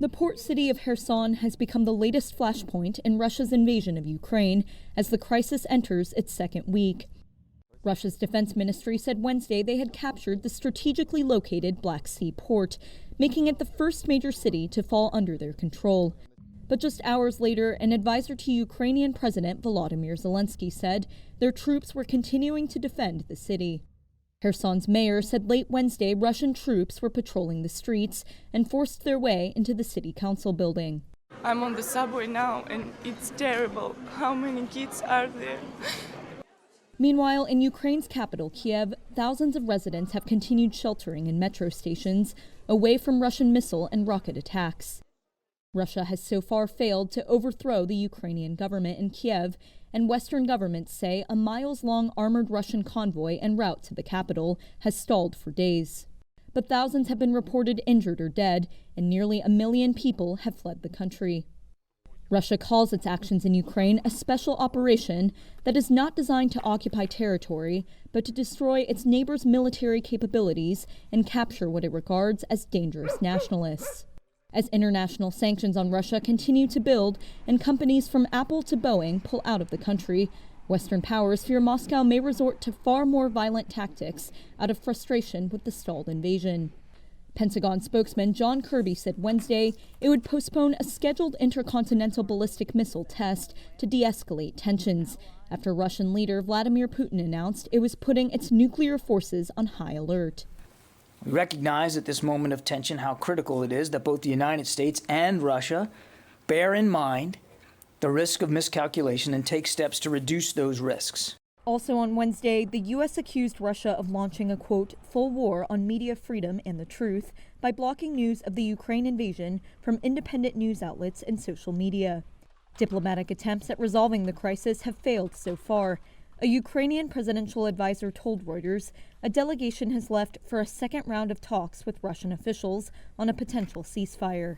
The port city of Kherson has become the latest flashpoint in Russia's invasion of Ukraine as the crisis enters its second week. Russia's defense ministry said Wednesday they had captured the strategically located Black Sea port, making it the first major city to fall under their control. But just hours later, an advisor to Ukrainian President Vladimir Zelensky said their troops were continuing to defend the city. Kherson's mayor said late Wednesday Russian troops were patrolling the streets and forced their way into the city council building. I'm on the subway now and it's terrible. How many kids are there? Meanwhile, in Ukraine's capital, Kiev, thousands of residents have continued sheltering in metro stations away from Russian missile and rocket attacks. Russia has so far failed to overthrow the Ukrainian government in Kiev, and Western governments say a miles-long armored Russian convoy en route to the capital has stalled for days. But thousands have been reported injured or dead, and nearly 1 million people have fled the country. Russia calls its actions in Ukraine a special operation that is not designed to occupy territory, but to destroy its neighbors' military capabilities and capture what it regards as dangerous nationalists. As international sanctions on Russia continue to build and companies from Apple to Boeing pull out of the country, Western powers fear Moscow may resort to far more violent tactics out of frustration with the stalled invasion. Pentagon spokesman John Kirby said Wednesday it would postpone a scheduled intercontinental ballistic missile test to de-escalate tensions after Russian leader Vladimir Putin announced it was putting its nuclear forces on high alert. We recognize at this moment of tension how critical it is that both the United States and Russia bear in mind the risk of miscalculation and take steps to reduce those risks. Also on Wednesday, the U.S. accused Russia of launching a, quote, full war on media freedom and the truth by blocking news of the Ukraine invasion from independent news outlets and social media. Diplomatic attempts at resolving the crisis have failed so far. A Ukrainian presidential advisor told Reuters a delegation has left for a second round of talks with Russian officials on a potential ceasefire.